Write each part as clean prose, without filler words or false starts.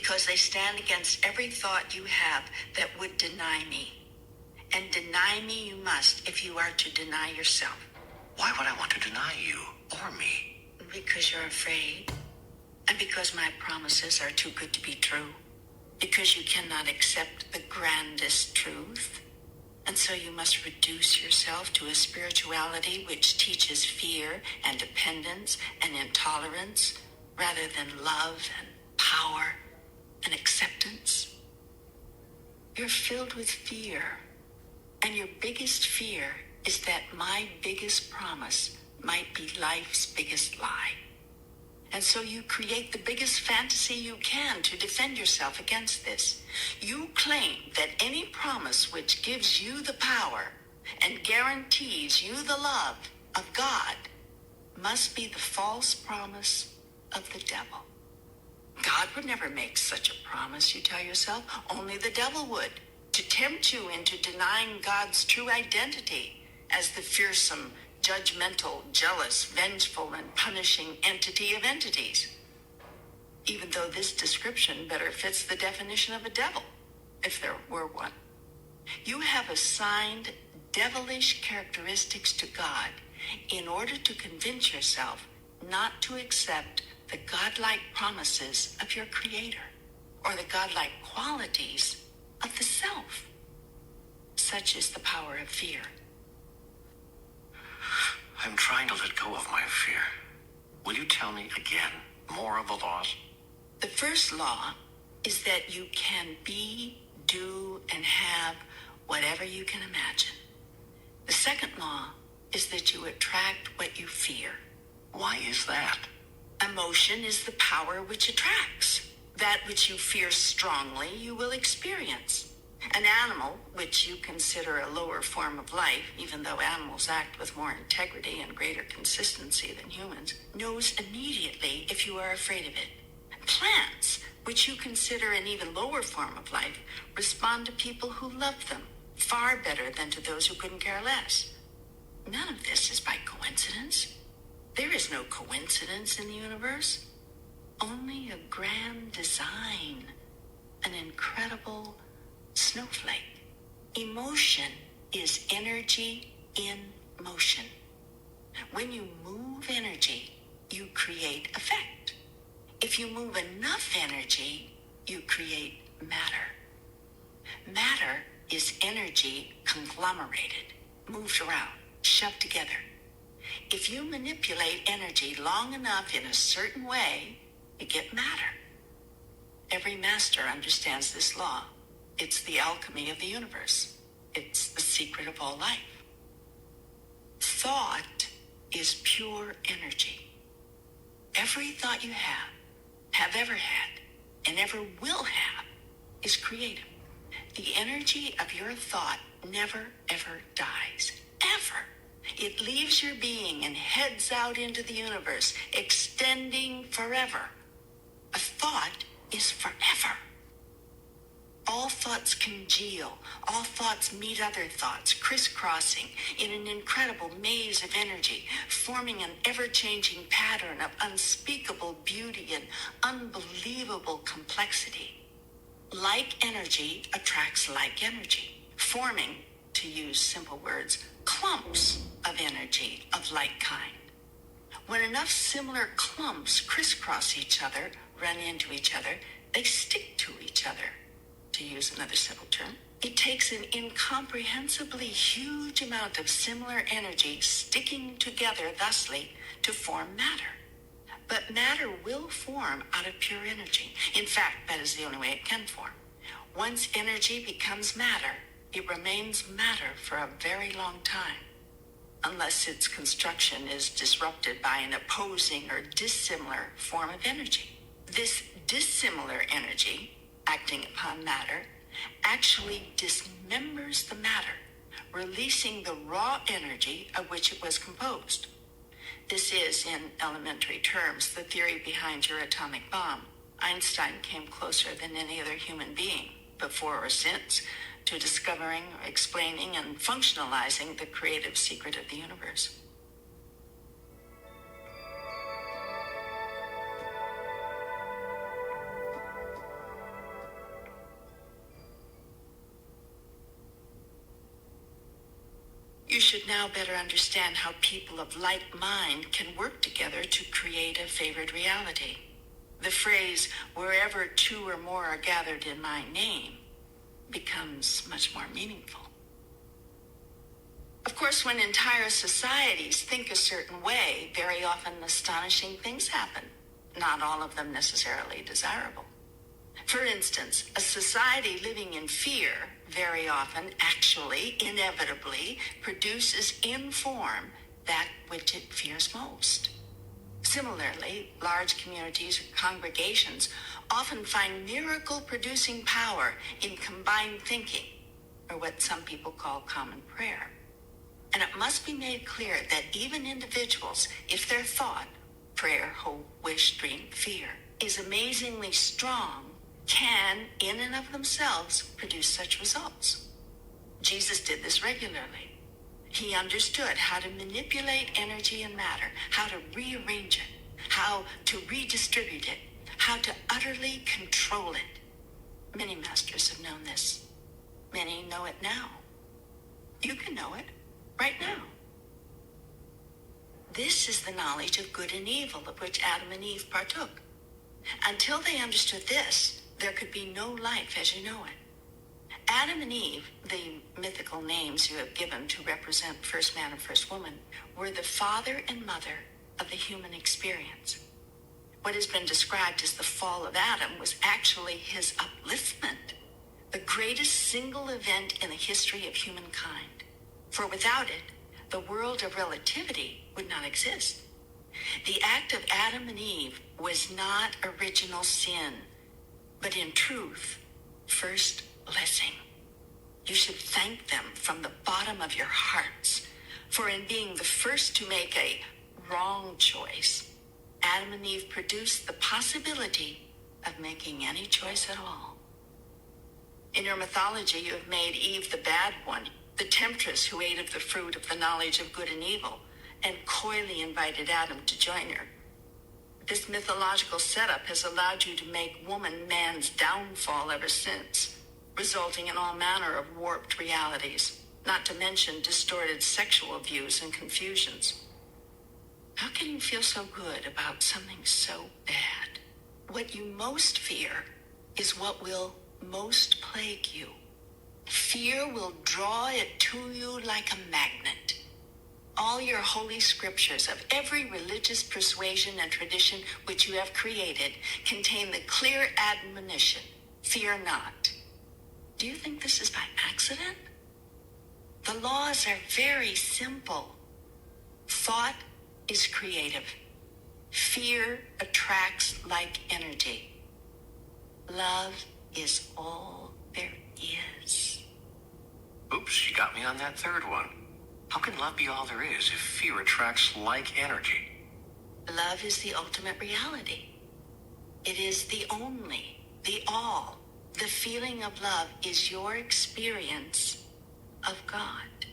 because they stand against every thought you have that would deny me. And deny me you must if you are to deny yourself. Why would I want to deny you or me? Because you're afraid, and because my promises are too good to be true. Because you cannot accept the grandest truth. And so you must reduce yourself to a spirituality which teaches fear and dependence and intolerance rather than love and power and acceptance. You're filled with fear, and your biggest fear is that my biggest promise might be life's biggest lie. And so you create the biggest fantasy you can to defend yourself against this. You claim that any promise which gives you the power and guarantees you the love of God must be the false promise of the devil. God would never make such a promise, you tell yourself. Only the devil would, to tempt you into denying God's true identity as the fearsome, judgmental, jealous, vengeful, and punishing entity of entities. Even though this description better fits the definition of a devil, if there were one. You have assigned devilish characteristics to God in order to convince yourself not to accept the godlike promises of your Creator or the godlike qualities of the self. Such is the power of fear. I'm trying to let go of my fear. Will you tell me again more of the laws? The first law is that you can be, do, and have whatever you can imagine. The second law is that you attract what you fear. Why is that? Emotion is the power which attracts. That which you fear strongly, you will experience. An animal, which you consider a lower form of life, even though animals act with more integrity and greater consistency than humans, knows immediately if you are afraid of it. Plants, which you consider an even lower form of life, respond to people who love them far better than to those who couldn't care less. None of this is by coincidence. There is no coincidence in the universe. Only a grand design, an incredible snowflake. Emotion is energy in motion. When you move energy, you create effect. If you move enough energy, you create matter. Matter is energy conglomerated, moved around, shoved together. If you manipulate energy long enough in a certain way, you get matter. Every master understands this law. It's the alchemy of the universe. It's the secret of all life. Thought is pure energy. Every thought you have ever had, and ever will have, is creative. The energy of your thought never, ever dies. Ever. It leaves your being and heads out into the universe, extending forever. A thought is forever. All thoughts congeal. All thoughts meet other thoughts, crisscrossing in an incredible maze of energy, forming an ever-changing pattern of unspeakable beauty and unbelievable complexity. Like energy attracts like energy, forming, to use simple words, clumps of energy of like kind. When enough similar clumps crisscross each other, run into each other, they stick to each other. To use another simple term, it takes an incomprehensibly huge amount of similar energy sticking together thusly to form matter. But matter will form out of pure energy. In fact, that is the only way it can form. Once energy becomes matter, it remains matter for a very long time, unless its construction is disrupted by an opposing or dissimilar form of energy. This dissimilar energy, acting upon matter, actually dismembers the matter, releasing the raw energy of which it was composed. This is, in elementary terms, the theory behind your atomic bomb. Einstein came closer than any other human being, before or since, to discovering, explaining, and functionalizing the creative secret of the universe. You should now better understand how people of like mind can work together to create a favored reality. The phrase, wherever two or more are gathered in my name, becomes much more meaningful. Of course, when entire societies think a certain way, very often astonishing things happen, not all of them necessarily desirable. For instance, a society living in fear very often, actually, inevitably, produces in form that which it fears most. Similarly, large communities or congregations often find miracle-producing power in combined thinking, or what some people call common prayer. And it must be made clear that even individuals, if their thought, prayer, hope, wish, dream, fear, is amazingly strong, can, in and of themselves, produce such results. Jesus did this regularly. He understood how to manipulate energy and matter, how to rearrange it, how to redistribute it, how to utterly control it. Many masters have known this. Many know it now. You can know it right now. This is the knowledge of good and evil of which Adam and Eve partook. Until they understood this, there could be no life as you know it. Adam and Eve, the mythical names you have given to represent first man and first woman, were the father and mother of the human experience. What has been described as the fall of Adam was actually his upliftment, the greatest single event in the history of humankind. For without it, the world of relativity would not exist. The act of Adam and Eve was not original sin, but in truth, first blessing. You should thank them from the bottom of your hearts, for in being the first to make a wrong choice, Adam and Eve produced the possibility of making any choice at all. In your mythology, you have made Eve the bad one, the temptress who ate of the fruit of the knowledge of good and evil, and coyly invited Adam to join her. This mythological setup has allowed you to make woman man's downfall ever since, resulting in all manner of warped realities, not to mention distorted sexual views and confusions. How can you feel so good about something so bad? What you most fear is what will most plague you. Fear will draw it to you like a magnet. All your holy scriptures of every religious persuasion and tradition which you have created contain the clear admonition, fear not. Do you think this is by accident? The laws are very simple. Thought is creative. Fear attracts like energy. Love is all there is. Oops, you got me on that third one. How can love be all there is if fear attracts like energy? Love is the ultimate reality. It is the only, the all. The feeling of love is your experience of God.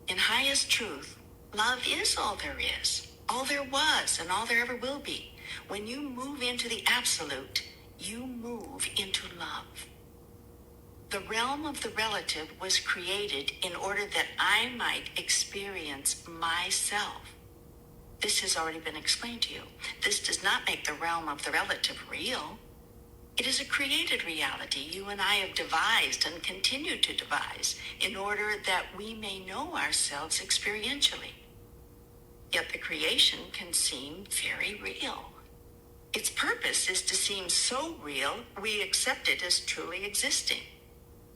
In highest truth, love is all there is, all there was, and all there ever will be. When you move into the absolute, you move into love. The realm of the relative was created in order that I might experience myself. This has already been explained to you. This does not make the realm of the relative real. It is a created reality you and I have devised and continue to devise in order that we may know ourselves experientially. Yet the creation can seem very real. Its purpose is to seem so real we accept it as truly existing.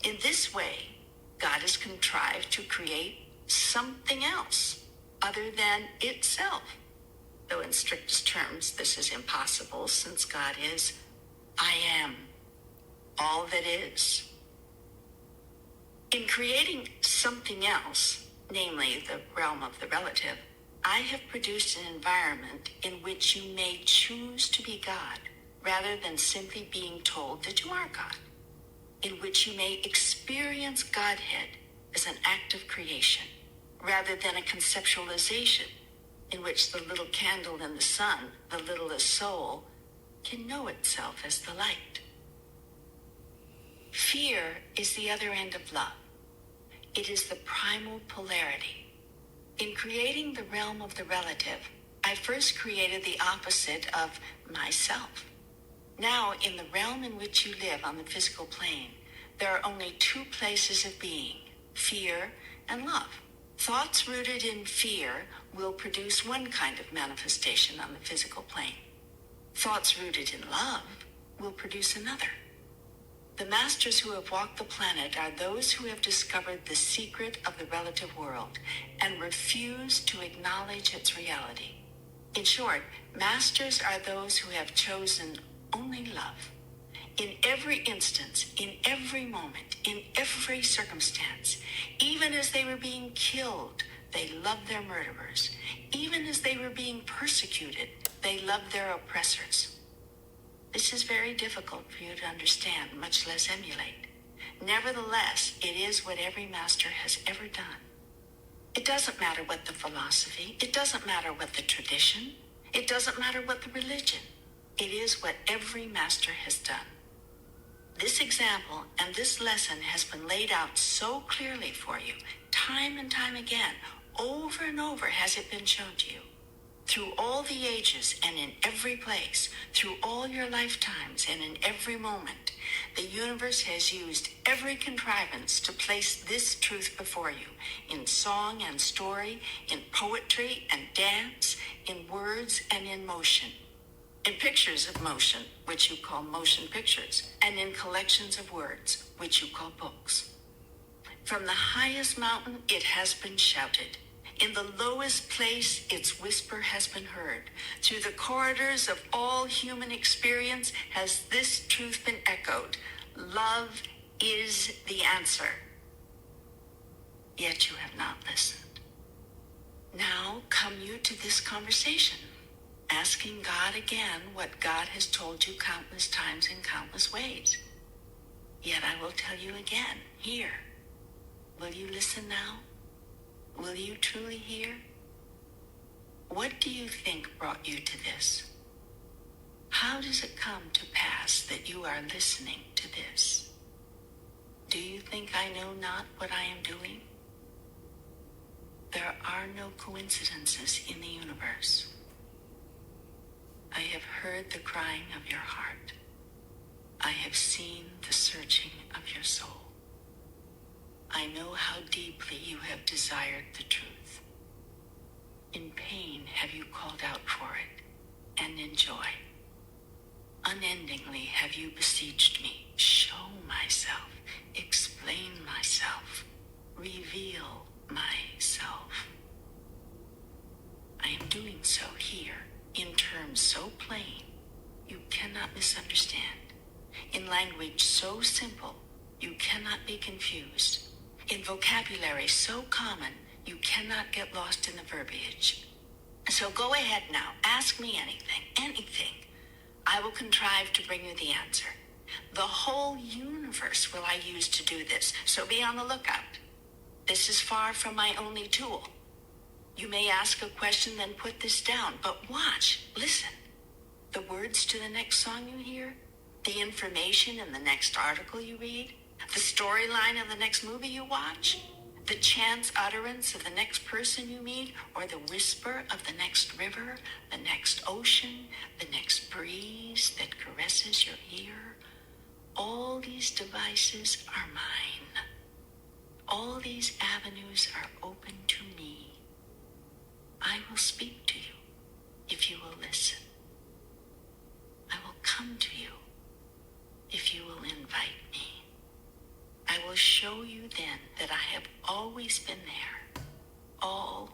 In this way, God has contrived to create something else other than itself. Though in strictest terms, this is impossible since God is I am, all that is. In creating something else, namely the realm of the relative, I have produced an environment in which you may choose to be God rather than simply being told that you are God, in which you may experience Godhead as an act of creation rather than a conceptualization in which the little candle in the sun, the littlest soul, can know itself as the light. Fear is the other end of love. It is the primal polarity. In creating the realm of the relative, I first created the opposite of myself. Now, in the realm in which you live on the physical plane, there are only two places of being, fear and love. Thoughts rooted in fear will produce one kind of manifestation on the physical plane. Thoughts rooted in love will produce another. The masters who have walked the planet are those who have discovered the secret of the relative world and refuse to acknowledge its reality. In short, masters are those who have chosen only love. In every instance, in every moment, in every circumstance, even as they were being killed, they loved their murderers. Even as they were being persecuted, they loved their oppressors. This is very difficult for you to understand, much less emulate. Nevertheless, it is what every master has ever done. It doesn't matter what the philosophy, it doesn't matter what the tradition, it doesn't matter what the religion. It is what every master has done. This example and this lesson has been laid out so clearly for you, time and time again, over and over has it been shown to you. Through all the ages and in every place, through all your lifetimes and in every moment, the universe has used every contrivance to place this truth before you, in song and story, in poetry and dance, in words and in motion, in pictures of motion, which you call motion pictures, and in collections of words, which you call books. From the highest mountain, it has been shouted. In the lowest place, its whisper has been heard. Through the corridors of all human experience has this truth been echoed. Love is the answer. Yet you have not listened. Now come you to this conversation, asking God again what God has told you countless times in countless ways. Yet I will tell you again, here. Will you listen now? Will you truly hear? What do you think brought you to this? How does it come to pass that you are listening to this? Do you think I know not what I am doing? There are no coincidences in the universe. I have heard the crying of your heart. I have seen the searching of your soul. I know how deeply you have desired the truth. In pain have you called out for it, and in joy. Unendingly have you besieged me. Show myself, explain myself, reveal myself. I am doing so here, in terms so plain, you cannot misunderstand. In language so simple, you cannot be confused. In vocabulary so common, you cannot get lost in the verbiage. So go ahead now, ask me anything. I will contrive to bring you the answer. The whole universe will I use to do this, so be on the lookout. This is far from my only tool. You may ask a question, then put this down, but watch, listen. The words to the next song you hear, the information in the next article you read, the storyline of the next movie you watch, the chance utterance of the next person you meet, or the whisper of the next river, the next ocean, the next breeze that caresses your ear. All these devices are mine. All these avenues are open to me. I will speak to you if you will listen. I will come to you if you will invite me. I will show you then that I have always been there, always.